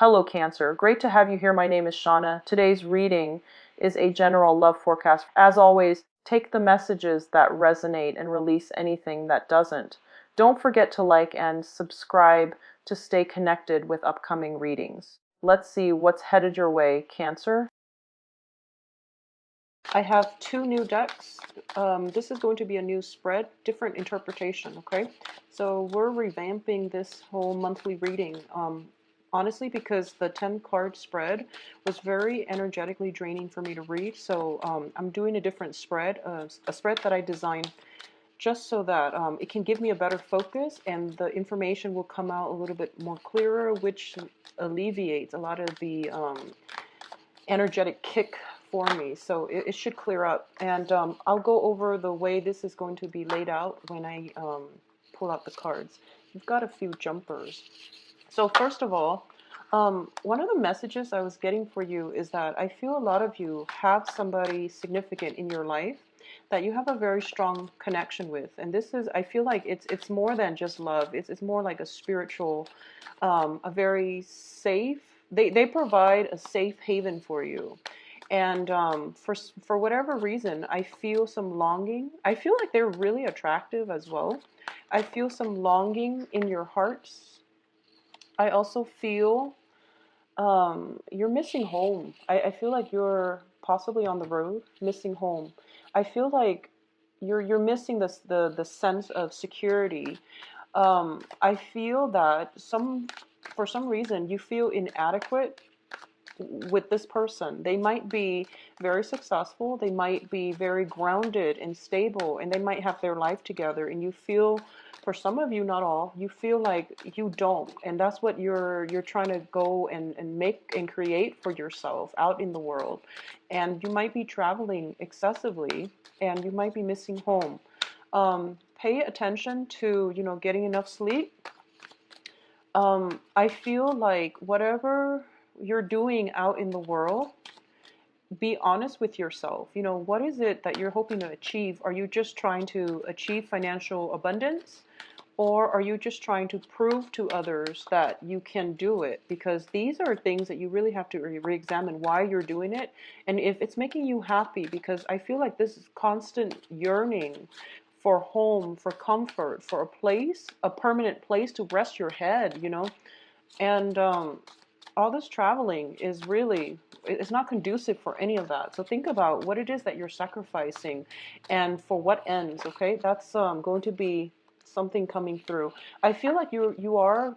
Hello, Cancer. Great to have you here. My name is Shauna. Today's reading is a general love forecast. As always, take the messages that resonate and release anything that doesn't. Don't forget to like and subscribe to stay connected with upcoming readings. Let's see what's headed your way, Cancer. I have two new decks. This is going to be a new spread, different interpretation, okay? So we're revamping this whole monthly reading. Honestly, because the 10 card spread was very energetically draining for me to read. So I'm doing a different spread, a spread that I designed just so that it can give me a better focus and the information will come out a little bit more clearer, which alleviates a lot of the energetic kick for me. So it should clear up. And I'll go over the way this is going to be laid out when I pull out the cards. You've got a few jumpers. So first of all, one of the messages I was getting for you is that I feel a lot of you have somebody significant in your life that you have a very strong connection with. And this is, I feel like it's more than just love. It's more like a spiritual, a very safe, they provide a safe haven for you. And for whatever reason, I feel some longing. I feel like they're really attractive as well. I feel some longing in your hearts. I also feel you're missing home. I feel like you're possibly on the road, missing home. I feel like you're missing the sense of security. I feel that for some reason you feel inadequate with this person. They might be very successful, they might be very grounded and stable, and they might have their life together, and you feel, for some of you, not all, you feel like you don't, and that's what you're trying to go and make and create for yourself out in the world. And you might be traveling excessively, and you might be missing home. Pay attention to, getting enough sleep. I feel like whatever you're doing out in the world, be honest with yourself. What is it that you're hoping to achieve? Are you just trying to achieve financial abundance? Or are you just trying to prove to others that you can do it? Because these are things that you really have to re-examine why you're doing it. And if it's making you happy, because I feel like this constant yearning for home, for comfort, for a place, a permanent place to rest your head, and all this traveling is really, it's not conducive for any of that. So think about what it is that you're sacrificing and for what ends, okay? That's going to be something coming through. I feel like you are,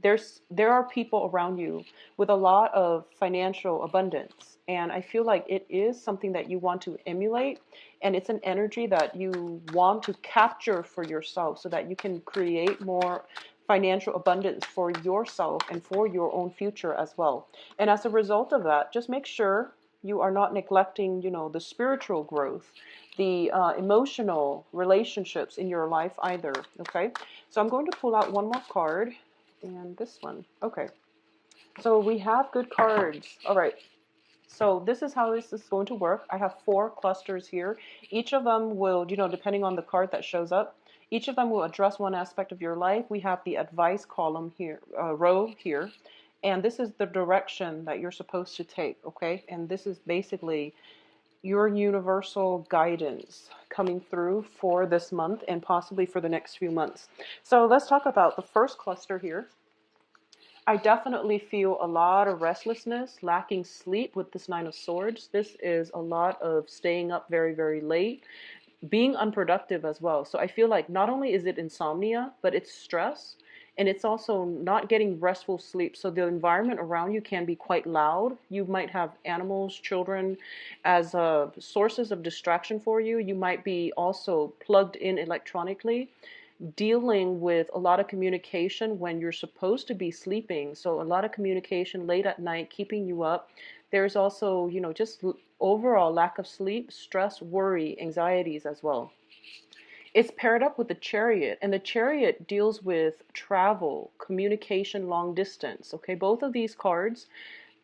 there are people around you with a lot of financial abundance. And I feel like it is something that you want to emulate. And it's an energy that you want to capture for yourself so that you can create more financial abundance for yourself and for your own future as well. And as a result of that, just make sure you are not neglecting, the spiritual growth, the emotional relationships in your life either. Okay, so I'm going to pull out one more card, and this one. Okay, so we have good cards. All right, so this is how this is going to work. I have 4 clusters here. Each of them will, depending on the card that shows up, each of them will address one aspect of your life. We have the advice column here, row here, and this is the direction that you're supposed to take, okay? And this is basically your universal guidance coming through for this month and possibly for the next few months. So let's talk about the first cluster here. I definitely feel a lot of restlessness, lacking sleep with this 9 of Swords. This is a lot of staying up very, very late, being unproductive as well. So I feel like not only is it insomnia, but it's stress, and it's also not getting restful sleep. So the environment around you can be quite loud. You might have animals, children as sources of distraction for you. You might be also plugged in electronically, dealing with a lot of communication when you're supposed to be sleeping. So a lot of communication late at night, keeping you up. There's also, just overall lack of sleep, stress, worry, anxieties as well. It's paired up with the Chariot, and the Chariot deals with travel, communication, long distance. Okay, both of these cards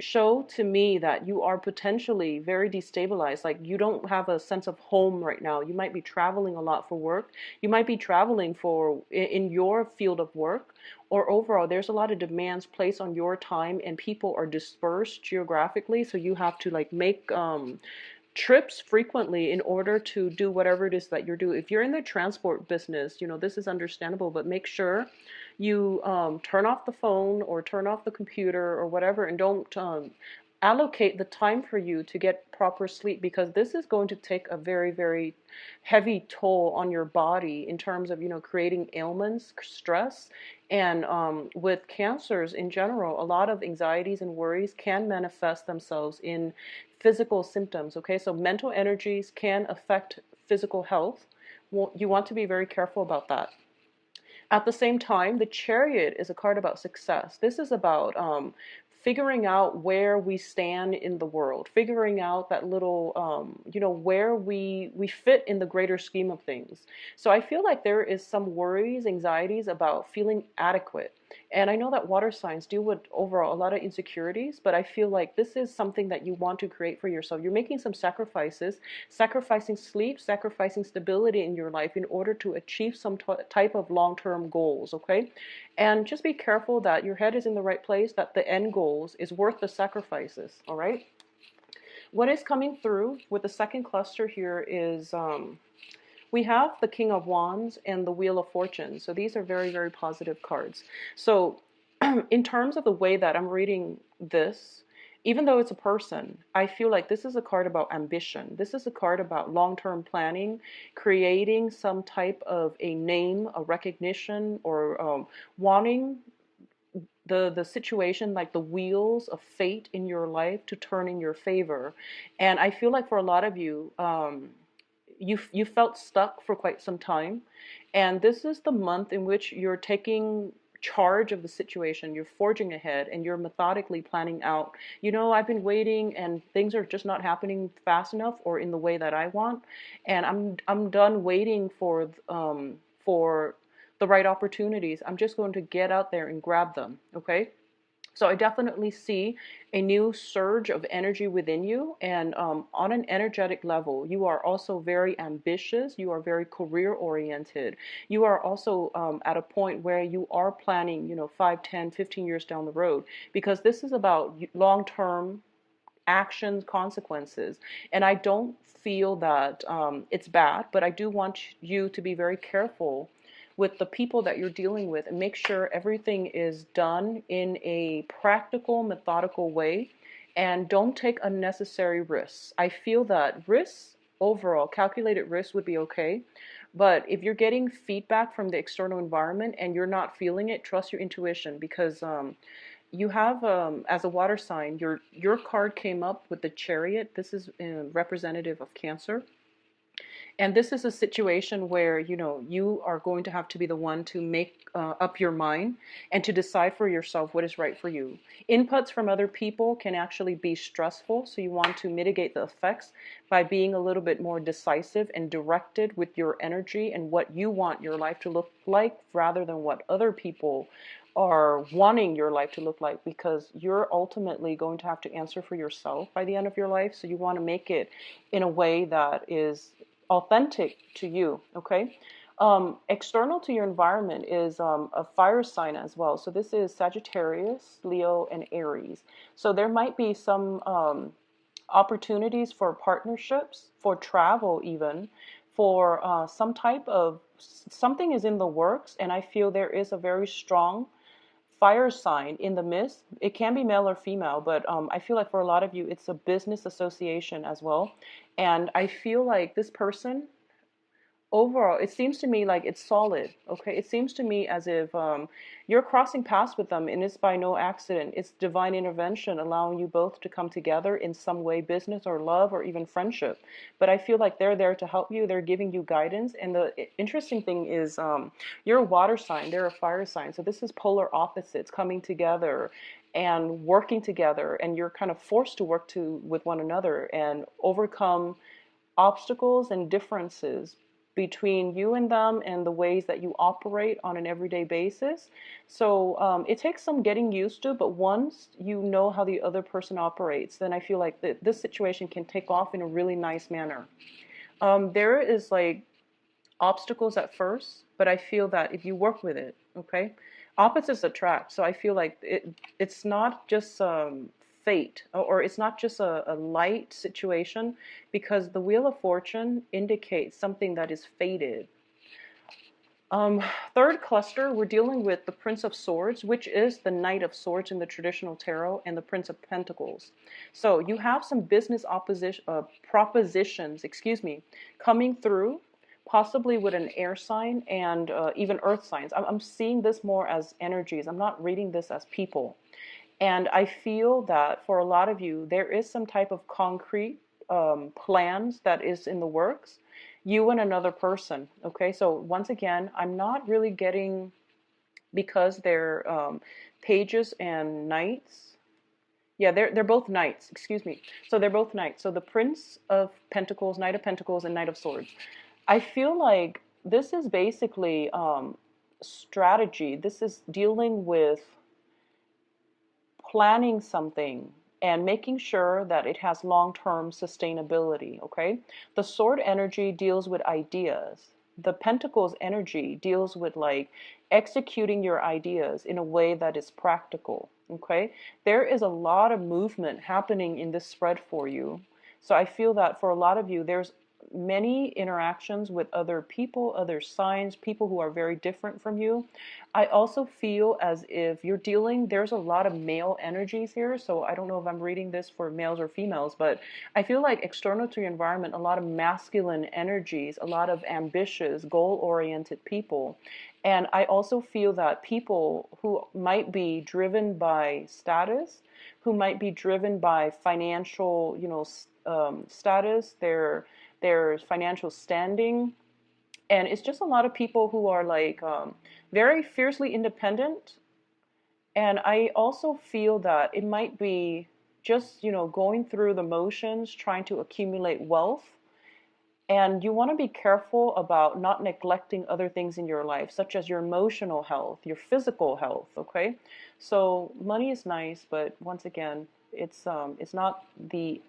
show to me that you are potentially very destabilized. Like you don't have a sense of home right now. You might be traveling a lot for work. You might be traveling for in your field of work, or overall there's a lot of demands placed on your time and people are dispersed geographically. So you have to like make trips frequently in order to do whatever it is that you're doing. If you're in the transport business, this is understandable, but make sure you turn off the phone or turn off the computer or whatever, and don't allocate the time for you to get proper sleep, because this is going to take a very, very heavy toll on your body in terms of, creating ailments, stress. And with cancers in general, a lot of anxieties and worries can manifest themselves in physical symptoms. Okay, so mental energies can affect physical health. Well, you want to be very careful about that. At the same time, the Chariot is a card about success. This is about figuring out where we stand in the world, figuring out that little, where we fit in the greater scheme of things. So I feel like there is some worries, anxieties about feeling adequate. And I know that water signs deal with overall a lot of insecurities, but I feel like this is something that you want to create for yourself. You're making some sacrifices, sacrificing sleep, sacrificing stability in your life in order to achieve some type of long-term goals, okay? And just be careful that your head is in the right place, that the end goals is worth the sacrifices, all right? What is coming through with the second cluster here is we have the King of Wands and the Wheel of Fortune. So these are very, very positive cards. So in terms of the way that I'm reading this, even though it's a person, I feel like this is a card about ambition. This is a card about long-term planning, creating some type of a name, a recognition, or wanting the situation, like the wheels of fate in your life to turn in your favor. And I feel like for a lot of you, you felt stuck for quite some time, and this is the month in which you're taking charge of the situation. You're forging ahead and you're methodically planning out, I've been waiting and things are just not happening fast enough or in the way that I want, and I'm done waiting for the right opportunities. I'm just going to get out there and grab them, okay? So I definitely see a new surge of energy within you. And on an energetic level, you are also very ambitious. You are very career oriented. You are also at a point where you are planning, 5, 10, 15 years down the road, because this is about long-term actions, consequences. And I don't feel that it's bad, but I do want you to be very careful with the people that you're dealing with and make sure everything is done in a practical, methodical way, and don't take unnecessary risks. I feel that risks, overall, calculated risks would be okay, but if you're getting feedback from the external environment and you're not feeling it, trust your intuition, because you have, as a water sign, your card came up with the Chariot. This is representative of Cancer. And this is a situation where, you are going to have to be the one to make up your mind and to decide for yourself what is right for you. Inputs from other people can actually be stressful, so you want to mitigate the effects by being a little bit more decisive and directed with your energy and what you want your life to look like, rather than what other people are wanting your life to look like, because you're ultimately going to have to answer for yourself by the end of your life. So you want to make it in a way that is authentic to you, okay? External to your environment is a fire sign as well. So this is Sagittarius, Leo, and Aries. So there might be some opportunities for partnerships, for travel even, for some type of, something is in the works, and I feel there is a very strong fire sign in the midst. It can be male or female, but I feel like for a lot of you, it's a business association as well. And I feel like this person, overall, it seems to me like it's solid, okay? It seems to me as if you're crossing paths with them, and it's by no accident. It's divine intervention allowing you both to come together in some way, business or love or even friendship. But I feel like they're there to help you. They're giving you guidance. And the interesting thing is you're a water sign, they're a fire sign. So this is polar opposites coming together and working together, and you're kind of forced to work with one another and overcome obstacles and differences between you and them and the ways that you operate on an everyday basis. So it takes some getting used to, but once you know how the other person operates, then I feel like this situation can take off in a really nice manner. There is like obstacles at first, but I feel that if you work with it, okay, opposites attract. So I feel like it's not just fate, or it's not just a light situation, because the Wheel of Fortune indicates something that is fated. Third cluster, we're dealing with the Prince of Swords, which is the Knight of Swords in the traditional tarot, and the Prince of Pentacles. So you have some business propositions, coming through, possibly with an air sign and even earth signs. I'm seeing this more as energies. I'm not reading this as people. And I feel that for a lot of you, there is some type of concrete plans that is in the works, you and another person. Okay, so once again, I'm not really getting, because they're pages and knights. Yeah, they're both knights, So they're both knights. So the Prince of Pentacles, Knight of Pentacles, and Knight of Swords. I feel like this is basically strategy. This is dealing with planning something and making sure that it has long-term sustainability, okay? The sword energy deals with ideas. The pentacles energy deals with like executing your ideas in a way that is practical, okay? There is a lot of movement happening in this spread for you. So I feel that for a lot of you, there's many interactions with other people, other signs, people who are very different from you. I also feel as if you're dealing, there's a lot of male energies here. So I don't know if I'm reading this for males or females, but I feel like external to your environment, a lot of masculine energies, a lot of ambitious, goal-oriented people. And I also feel that people who might be driven by status, who might be driven by financial, status, their financial standing. And it's just a lot of people who are like very fiercely independent. And I also feel that it might be just, going through the motions, trying to accumulate wealth. And you want to be careful about not neglecting other things in your life, such as your emotional health, your physical health, okay? So money is nice, but once again, it's not the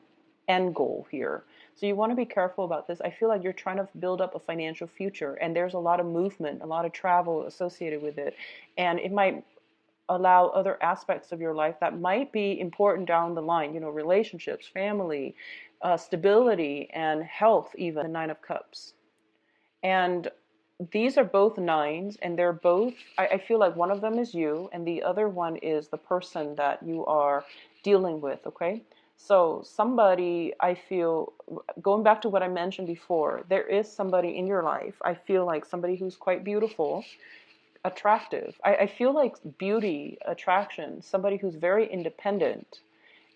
end goal here. So you want to be careful about this. I feel like you're trying to build up a financial future, and there's a lot of movement, a lot of travel associated with it. And it might allow other aspects of your life that might be important down the line, relationships, family, stability, and health, even the Nine of Cups. And these are both nines, and they're both, I feel like one of them is you, and the other one is the person that you are dealing with, okay? So somebody, I feel, going back to what I mentioned before, there is somebody in your life, I feel like somebody who's quite beautiful, attractive. I feel like beauty, attraction, somebody who's very independent.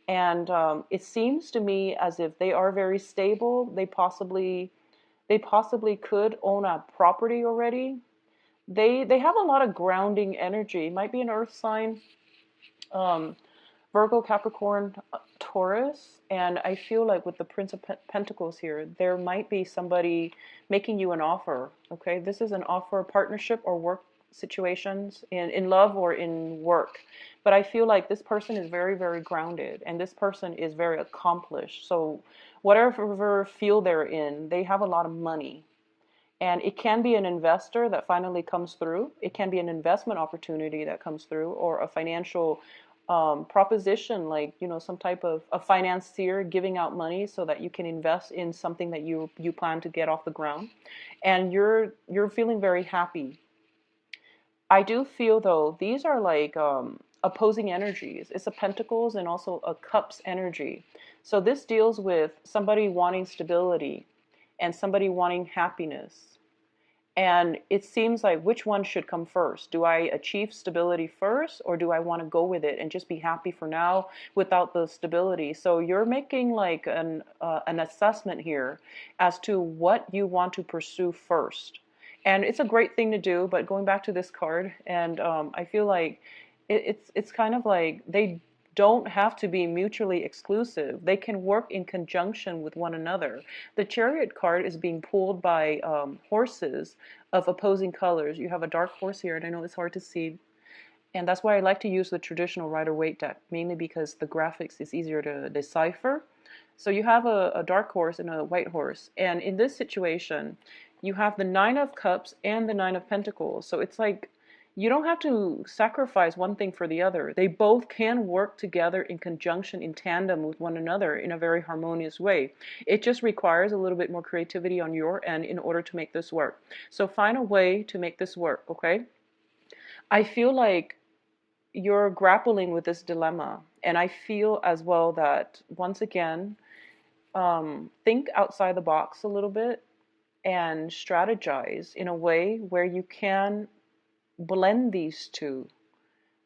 And it seems to me as if they are very stable. They possibly could own a property already. They have a lot of grounding energy. Might be an earth sign. Virgo, Capricorn, Taurus, and I feel like with the Prince of Pentacles here, there might be somebody making you an offer, okay? This is an offer, partnership, or work situations, in love or in work. But I feel like this person is very, very grounded, and this person is very accomplished. So whatever field they're in, they have a lot of money. And it can be an investor that finally comes through. It can be an investment opportunity that comes through, or a financial proposition, like some type of a financier giving out money so that you can invest in something that you plan to get off the ground, and you're feeling very happy. I do feel though these are like opposing energies. It's a Pentacles and also a Cups energy. So this deals with somebody wanting stability and somebody wanting happiness. And it seems like, which one should come first? Do I achieve stability first, or do I want to go with it and just be happy for now without the stability? So you're making like an assessment here as to what you want to pursue first. And it's a great thing to do, but going back to this card, and I feel like it's kind of like they don't have to be mutually exclusive. They can work in conjunction with one another. The Chariot card is being pulled by horses of opposing colors. You have a dark horse here, and I know it's hard to see. And that's why I like to use the traditional Rider-Waite deck, mainly because the graphics is easier to decipher. So you have a dark horse and a white horse. And in this situation, you have the Nine of Cups and the Nine of Pentacles. So it's like you don't have to sacrifice one thing for the other. They both can work together in conjunction, in tandem with one another in a very harmonious way. It just requires a little bit more creativity on your end in order to make this work. So find a way to make this work, okay? I feel like you're grappling with this dilemma. And I feel as well that, once again, think outside the box a little bit and strategize in a way where you can blend these two.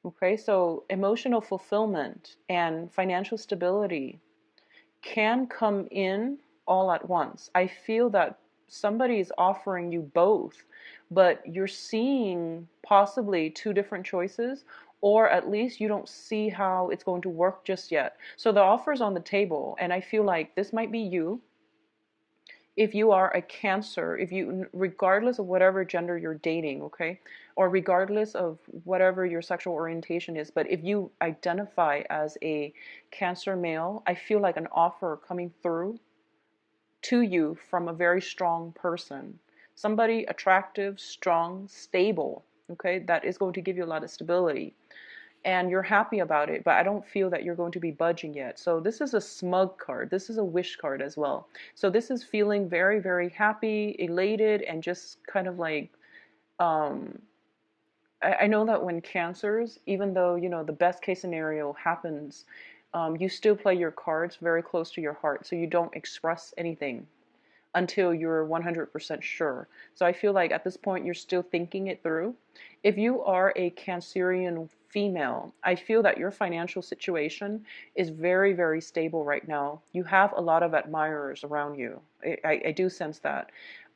Okay, so emotional fulfillment and financial stability can come in all at once. I feel that somebody is offering you both, but you're seeing possibly two different choices, or at least you don't see how it's going to work just yet. So the offer's on the table, and I feel like this might be you. If you are a Cancer, if you, regardless of whatever gender you're dating, okay, or regardless of whatever your sexual orientation is, but if you identify as a Cancer male, I feel like an offer coming through to you from a very strong person, somebody attractive, strong, stable, okay, that is going to give you a lot of stability. And you're happy about it, but I don't feel that you're going to be budging yet. So this is a smug card. This is a wish card as well. So this is feeling very, very happy, elated, and just kind of like, I know that when Cancers, even though, you know, the best case scenario happens, you still play your cards very close to your heart. So you don't express anything until you're 100% sure. So I feel like at this point you're still thinking it through. If you are a Cancerian female, I feel that your financial situation is very, very stable right now. You have a lot of admirers around you. I do sense that.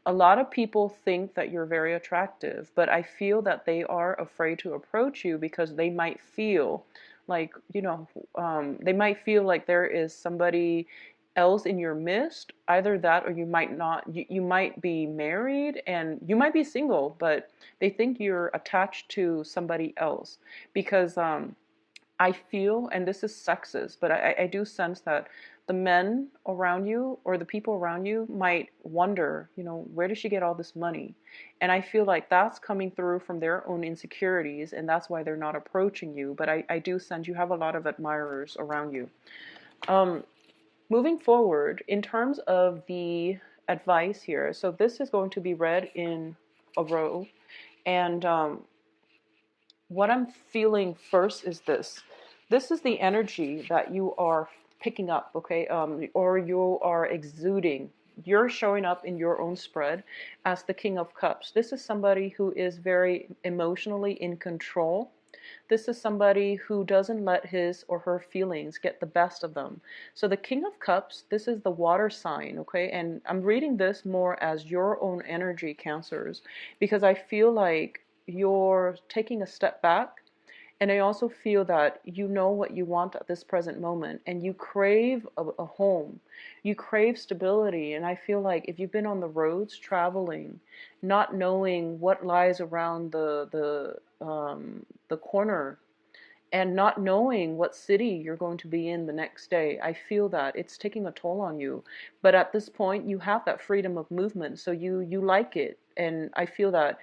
A lot of people think that you're very attractive, but I feel that they are afraid to approach you because they might feel like, you know, they might feel like there is somebody else in your midst. Either that, or you might not, you might be married and you might be single, but they think you're attached to somebody else because I feel, and this is sexist, but I do sense that the men around you or the people around you might wonder, you know, where did she get all this money? And I feel like that's coming through from their own insecurities, and that's why they're not approaching you. But I do sense you have a lot of admirers around you. Moving forward, in terms of the advice here, so this is going to be read in a row, and what I'm feeling first is this. This is the energy that you are picking up, okay, or you are exuding. You're showing up in your own spread as the King of Cups. This is somebody who is very emotionally in control. This is somebody who doesn't let his or her feelings get the best of them. So the King of Cups, this is the water sign, okay? And I'm reading this more as your own energy, Cancers, because I feel like you're taking a step back. And I also feel that you know what you want at this present moment, and you crave a home. You crave stability. And I feel like if you've been on the roads traveling, not knowing what lies around the corner, and not knowing what city you're going to be in the next day, I feel that it's taking a toll on you. But at this point, you have that freedom of movement, so you like it. And I feel that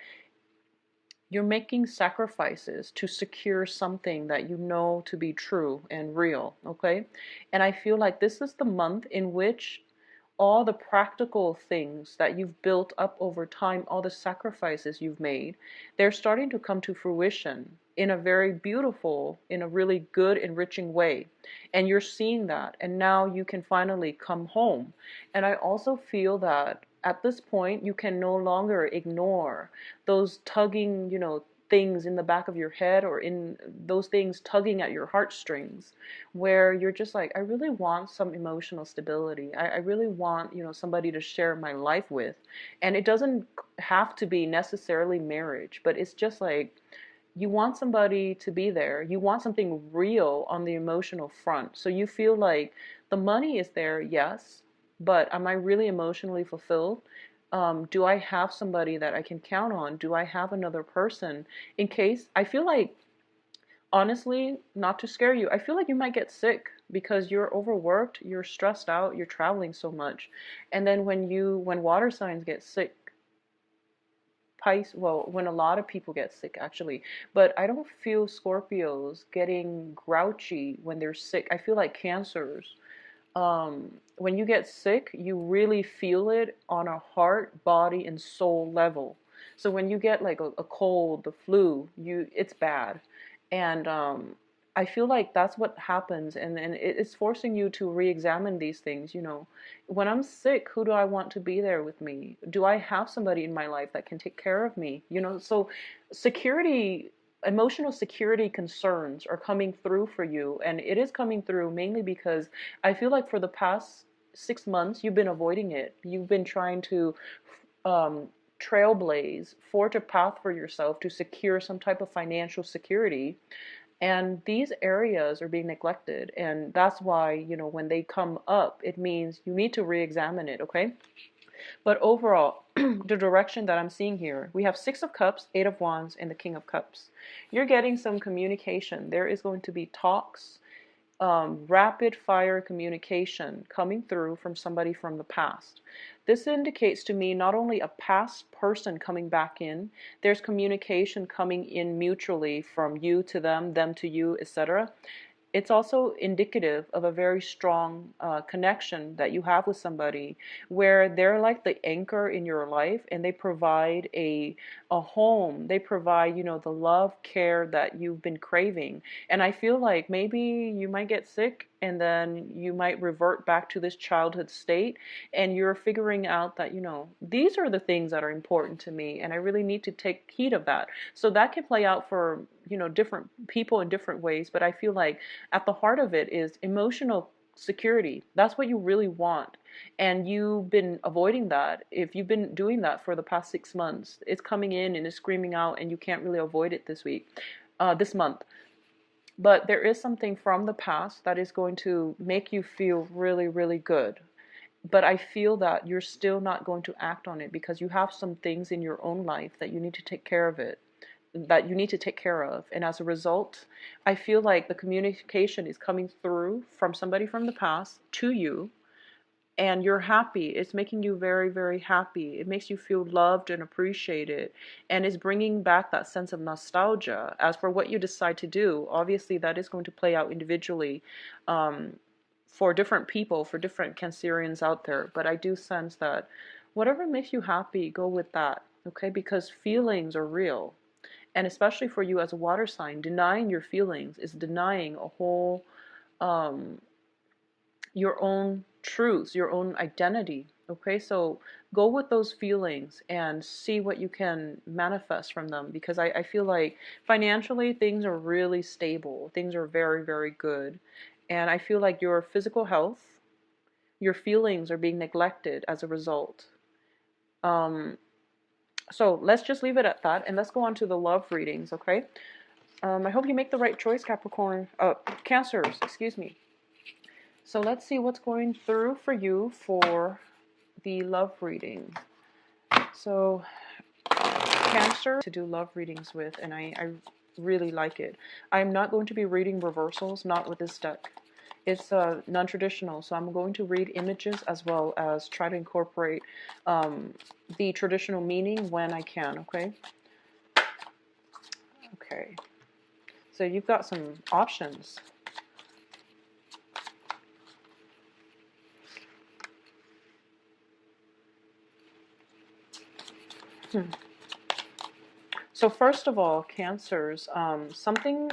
you're making sacrifices to secure something that you know to be true and real, okay? And I feel like this is the month in which all the practical things that you've built up over time, all the sacrifices you've made, they're starting to come to fruition in a very beautiful, in a really good, enriching way. And you're seeing that, and now you can finally come home. And I also feel that at this point, you can no longer ignore those tugging, you know, things in the back of your head, or in those things tugging at your heartstrings, where you're just like, I really want some emotional stability. I really want, you know, somebody to share my life with. And it doesn't have to be necessarily marriage, but it's just like you want somebody to be there. You want something real on the emotional front. So you feel like the money is there, yes, but am I really emotionally fulfilled? Do I have somebody that I can count on? Do I have another person in case? I feel like, honestly, not to scare you, I feel like you might get sick because you're overworked, you're stressed out, you're traveling so much. And then when water signs get sick, well, when a lot of people get sick actually, but I don't feel Scorpios getting grouchy when they're sick. I feel like Cancers, when you get sick, you really feel it on a heart, body, and soul level. So when you get like a cold, the flu, it's bad. And I feel like that's what happens, and it's forcing you to re-examine these things, you know. When I'm sick, who do I want to be there with me? Do I have somebody in my life that can take care of me? You know, so security, emotional security concerns are coming through for you, and it is coming through mainly because I feel like for the past 6 months you've been avoiding it. You've been trying to um, trailblaze, forge a path for yourself to secure some type of financial security, and these areas are being neglected, and that's why, you know, when they come up, it means you need to re-examine it, okay? But overall, the direction that I'm seeing here, we have Six of Cups, Eight of Wands, and the King of Cups. You're getting some communication. There is going to be talks, rapid fire communication coming through from somebody from the past. This indicates to me not only a past person coming back in, there's communication coming in mutually from you to them to you, etc. It's also indicative of a very strong connection that you have with somebody where they're like the anchor in your life, and they provide a home. They provide, you know, the love, care that you've been craving. And I feel like maybe you might get sick and then you might revert back to this childhood state, and you're figuring out that, you know, these are the things that are important to me and I really need to take heed of that. So that can play out for, you know, different people in different ways, but I feel like at the heart of it is emotional security. That's what you really want. And you've been avoiding that. If you've been doing that for the past 6 months, it's coming in and it's screaming out, and you can't really avoid it this month. But there is something from the past that is going to make you feel really, really good. But I feel that you're still not going to act on it because you have some things in your own life that you need to take care of it, that you need to take care of. And as a result, I feel like the communication is coming through from somebody from the past to you, and you're happy. It's making you very, very happy. It makes you feel loved and appreciated, and is bringing back that sense of nostalgia. As for what you decide to do, obviously that is going to play out individually for different people, for different Cancerians out there. But I do sense that whatever makes you happy, go with that, okay? Because feelings are real. And especially for you as a water sign, denying your feelings is denying a whole, your own truths, your own identity. Okay, so go with those feelings and see what you can manifest from them, because I feel like financially things are really stable. Things are very, very good. And I feel like your physical health, your feelings are being neglected as a result. So let's just leave it at that, and let's go on to the love readings, okay? I hope you make the right choice, Capricorn. Cancers, excuse me. So let's see what's going through for you for the love reading. So Cancer to do love readings with, and I really like it. I'm not going to be reading reversals, not with this deck. It's non-traditional, so I'm going to read images as well as try to incorporate the traditional meaning when I can, okay? Okay. So you've got some options. So first of all, Cancers, something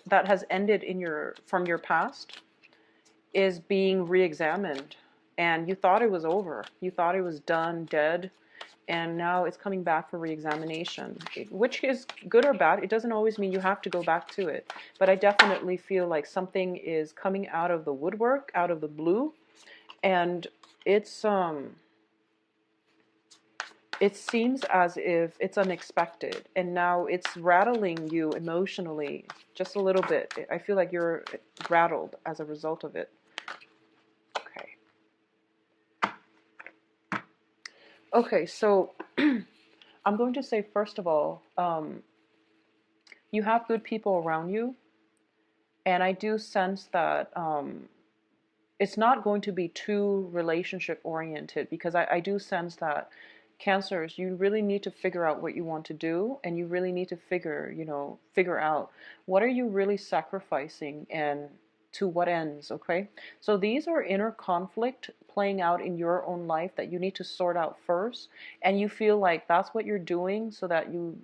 that has ended from your past is being re-examined, and you thought it was over. You thought it was done, dead, and now it's coming back for re-examination, which is good or bad. It doesn't always mean you have to go back to it, but I definitely feel like something is coming out of the woodwork, out of the blue, and it's it seems as if it's unexpected, and now it's rattling you emotionally just a little bit. I feel like you're rattled as a result of it. Okay. Okay, so I'm going to say, first of all, you have good people around you, and I do sense that it's not going to be too relationship oriented, because I do sense that Cancers, you really need to figure out what you want to do, and you really need to figure out what are you really sacrificing and to what ends, okay? So these are inner conflict playing out in your own life that you need to sort out first, and you feel like that's what you're doing so that you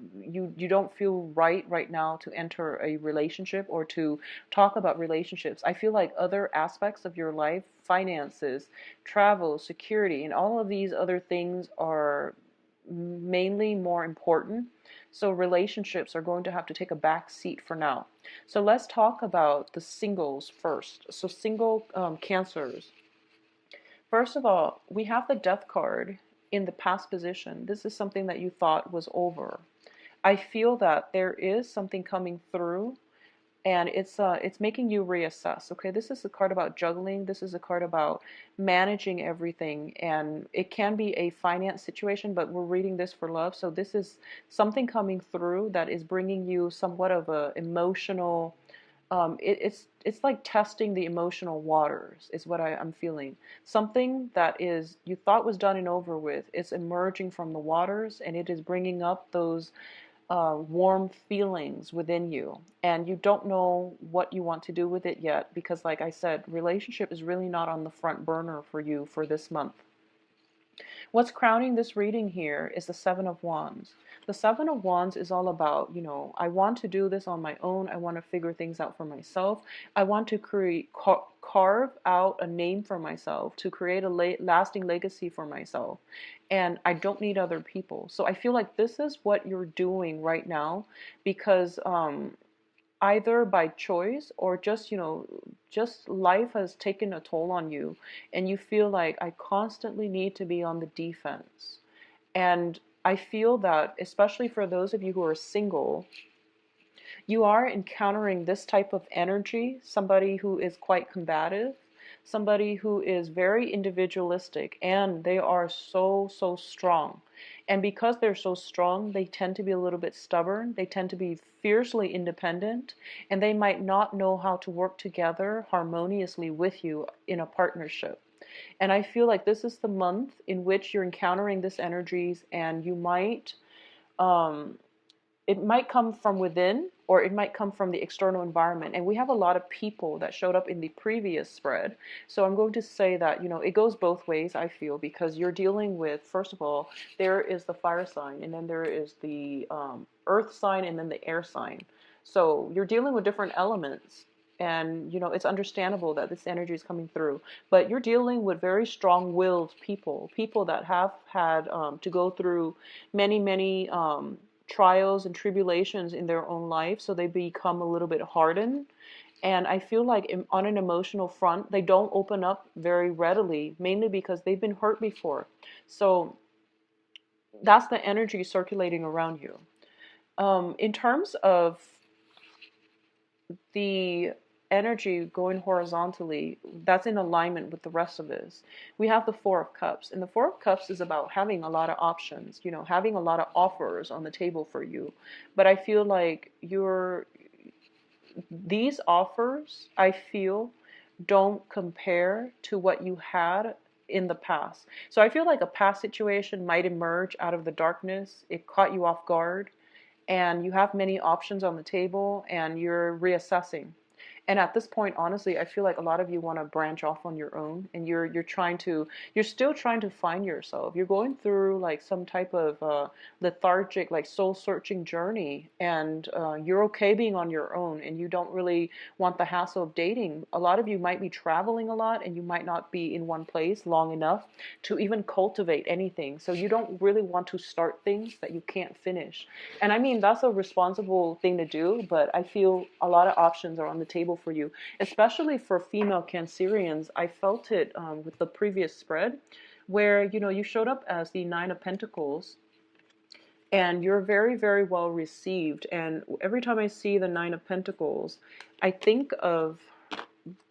don't feel right now to enter a relationship or to talk about relationships. I feel like other aspects of your life, finances, travel, security, and all of these other things are mainly more important. So relationships are going to have to take a back seat for now. So let's talk about the singles first. So single Cancers. First of all, we have the Death card in the past position. This is something that you thought was over. I feel that there is something coming through, and it's making you reassess. Okay, this is a card about juggling. This is a card about managing everything, and it can be a finance situation, but we're reading this for love. So this is something coming through that is bringing you somewhat of a emotional. It's like testing the emotional waters is what I'm feeling. Something that is you thought was done and over with. It's emerging from the waters, and it is bringing up those warm feelings within you, and you don't know what you want to do with it yet, because like I said, relationship is really not on the front burner for you for this month. What's crowning this reading here is the Seven of Wands. The Seven of Wands is all about, I want to do this on my own. I want to figure things out for myself. I want to carve out a name for myself, to create a lasting legacy for myself. And I don't need other people. So I feel like this is what you're doing right now, because either by choice or just life has taken a toll on you, and you feel like I constantly need to be on the defense. And I feel that, especially for those of you who are single, you are encountering this type of energy, somebody who is quite combative, somebody who is very individualistic, and they are so strong. And because they're so strong, they tend to be a little bit stubborn, they tend to be fiercely independent, and they might not know how to work together harmoniously with you in a partnership. And I feel like this is the month in which you're encountering this energies, and you might um, it might come from within, or it might come from the external environment. And we have a lot of people that showed up in the previous spread. So I'm going to say that, it goes both ways, I feel, because you're dealing with, first of all, there is the fire sign, and then there is the earth sign, and then the air sign. So you're dealing with different elements. And, it's understandable that this energy is coming through. But you're dealing with very strong-willed people that have had to go through many trials and tribulations in their own life, so they become a little bit hardened. And I feel like on an emotional front, they don't open up very readily, mainly because they've been hurt before. So that's the energy circulating around you. In terms of the energy going horizontally, that's in alignment with the rest of this. We have the Four of Cups, and the Four of Cups is about having a lot of options, having a lot of offers on the table for you. But I feel like these offers, I feel, don't compare to what you had in the past. So I feel like a past situation might emerge out of the darkness. It caught you off guard, and you have many options on the table, and you're reassessing. And at this point, honestly, I feel like a lot of you want to branch off on your own, and you're still trying to find yourself. You're going through like some type of lethargic, like soul searching journey, and you're okay being on your own, and you don't really want the hassle of dating. A lot of you might be traveling a lot, and you might not be in one place long enough to even cultivate anything. So you don't really want to start things that you can't finish. And I mean, that's a responsible thing to do, but I feel a lot of options are on the table for you, especially for female Cancerians. I felt it with the previous spread, where you showed up as the Nine of Pentacles, and you're very, very well received. And every time I see the Nine of Pentacles, I think of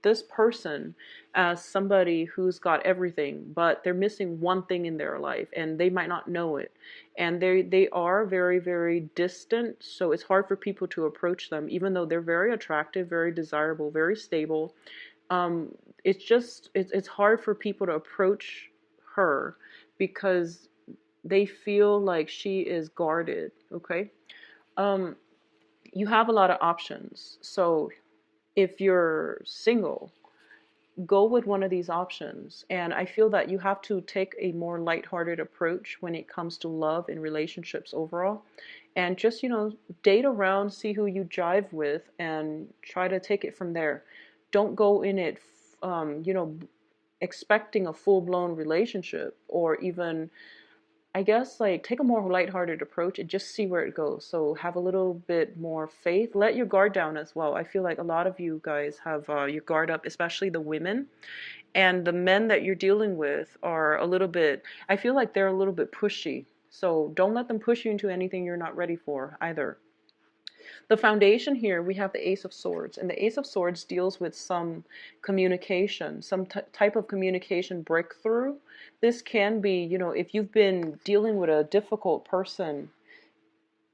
this person as somebody who's got everything, but they're missing one thing in their life, and they might not know it. And they are very, very distant, so it's hard for people to approach them, even though they're very attractive, very desirable, very stable. It's just it's hard for people to approach her because they feel like she is guarded. Okay. um you have a lot of options. So if you're single, go with one of these options. And I feel that you have to take a more lighthearted approach when it comes to love and relationships overall. And just, date around, see who you jive with, and try to take it from there. Don't go in it, expecting a full blown relationship, or even, I guess, like, take a more lighthearted approach and just see where it goes. So have a little bit more faith. Let your guard down as well. I feel like a lot of you guys have your guard up, especially the women. And the men that you're dealing with are a little bit, I feel like they're a little bit pushy. So don't let them push you into anything you're not ready for either. The foundation here, we have the Ace of Swords, and the Ace of Swords deals with some communication, some type of communication breakthrough. This can be, if you've been dealing with a difficult person,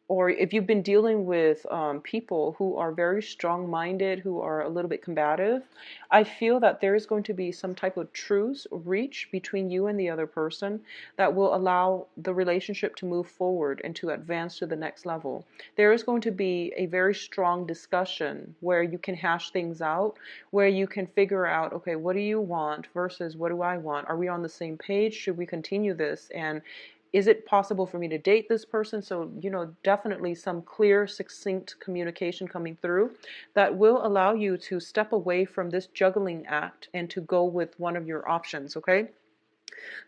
or if you've been dealing with people who are very strong-minded, who are a little bit combative, I feel that there is going to be some type of truce reach between you and the other person that will allow the relationship to move forward and to advance to the next level. There is going to be a very strong discussion where you can hash things out, where you can figure out, okay, what do you want versus what do I want? Are we on the same page? Should we continue this? And is it possible for me to date this person? So, definitely some clear, succinct communication coming through that will allow you to step away from this juggling act and to go with one of your options, okay?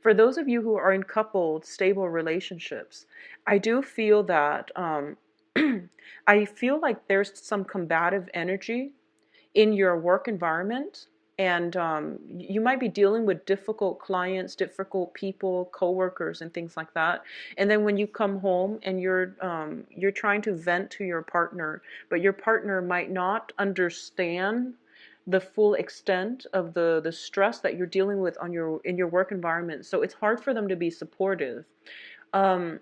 For those of you who are in coupled, stable relationships, I do feel that, I feel like there's some combative energy in your work environment. And you might be dealing with difficult clients, difficult people, coworkers, and things like that. And then when you come home and you're trying to vent to your partner, but your partner might not understand the full extent of the stress that you're dealing with in your work environment. So it's hard for them to be supportive. Um,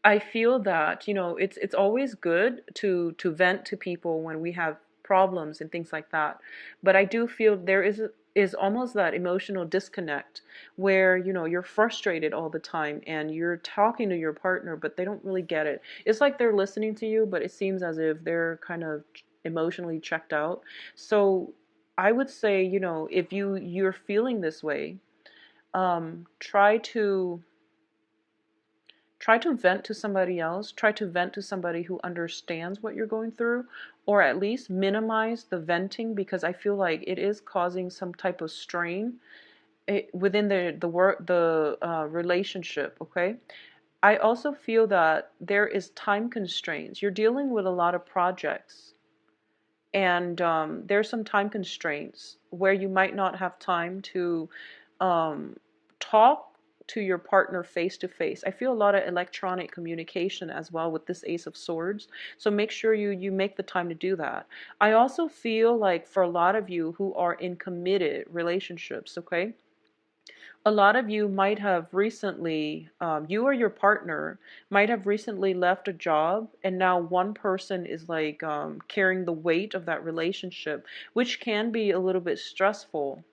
I feel that, it's always good to vent to people when we have problems and things like that. But I do feel there is almost that emotional disconnect where, you're frustrated all the time and you're talking to your partner, but they don't really get it. It's like they're listening to you, but it seems as if they're kind of emotionally checked out. So I would say, if you're feeling this way, try to vent to somebody else. Try to vent to somebody who understands what you're going through, or at least minimize the venting, because I feel like it is causing some type of strain within the relationship. Okay. I also feel that there is time constraints. You're dealing with a lot of projects, and there's some time constraints where you might not have time to talk to your partner face to face. I feel a lot of electronic communication as well with this Ace of Swords. So make sure you make the time to do that. I also feel like for a lot of you who are in committed relationships, okay, a lot of you might have recently, you or your partner might have recently left a job, and now one person is like carrying the weight of that relationship, which can be a little bit stressful.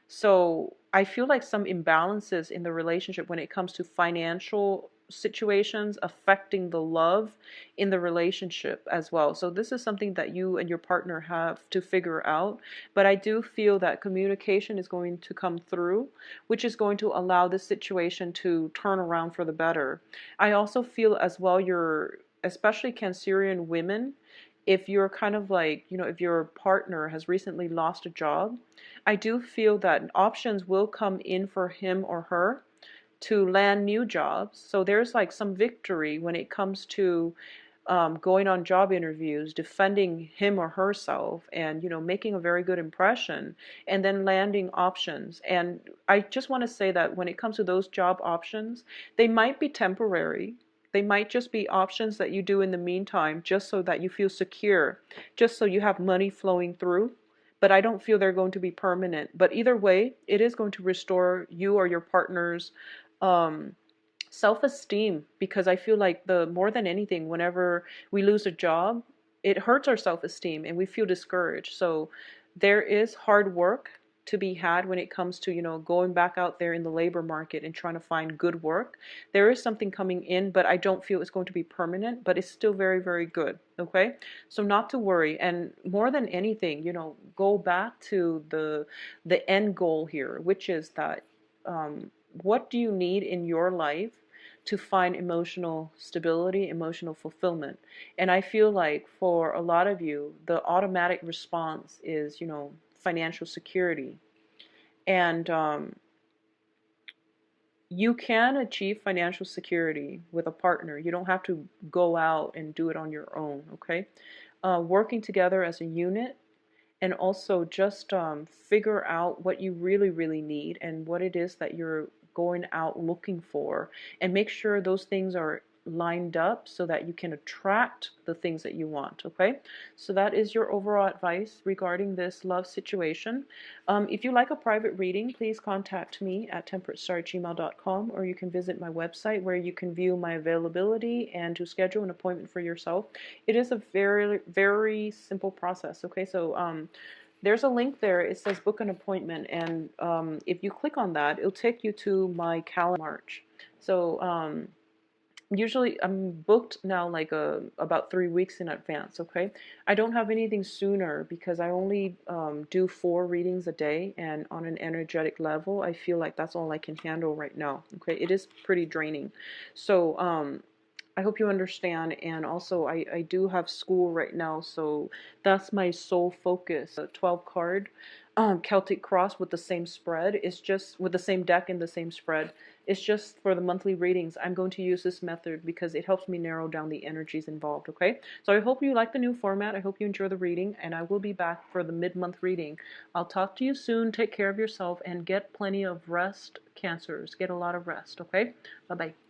So I feel like some imbalances in the relationship when it comes to financial situations affecting the love in the relationship as well. So this is something that you and your partner have to figure out. But I do feel that communication is going to come through, which is going to allow this situation to turn around for the better. I also feel as well, especially Cancerian women, if you're kind of like, if your partner has recently lost a job, I do feel that options will come in for him or her to land new jobs. So there's like some victory when it comes to going on job interviews, defending him or herself, and making a very good impression, and then landing options. And I just want to say that when it comes to those job options, they might be temporary. They might just be options that you do in the meantime, just so that you feel secure, just so you have money flowing through. But I don't feel they're going to be permanent. But either way, it is going to restore you or your partner's um, self-esteem, because I feel like the more than anything, whenever we lose a job, it hurts our self-esteem and we feel discouraged. So there is hard work to be had when it comes to, going back out there in the labor market and trying to find good work. There is something coming in, but I don't feel it's going to be permanent, but it's still very, very good. Okay? So not to worry. And more than anything, go back to the end goal here, which is that what do you need in your life to find emotional stability, emotional fulfillment? And I feel like for a lot of you, the automatic response is, financial security. And you can achieve financial security with a partner. You don't have to go out and do it on your own, okay? Working together as a unit, and also just figure out what you really, really need and what it is that you're going out looking for, and make sure those things are lined up so that you can attract the things that you want. Okay, so that is your overall advice regarding this love situation. If you like a private reading, please contact me at temperatestar@gmail.com, or you can visit my website where you can view my availability and to schedule an appointment for yourself. It is a very, very simple process. Okay, so there's a link there. It says book an appointment, and if you click on that, it'll take you to my calendar March. So usually I'm booked now like about 3 weeks in advance. Okay, I don't have anything sooner because I only do 4 readings a day, and on an energetic level I feel like that's all I can handle right now. Okay, it is pretty draining. So I hope you understand. And also I do have school right now, so that's my sole focus. A 12 card Celtic cross with the same spread. It's just with the same deck and the same spread. It's just for the monthly readings. I'm going to use this method because it helps me narrow down the energies involved. Okay, so I hope you like the new format. I hope you enjoy the reading, and I will be back for the mid-month reading. I'll talk to you soon. Take care of yourself and get plenty of rest, Cancers. Get a lot of rest. Okay, bye bye.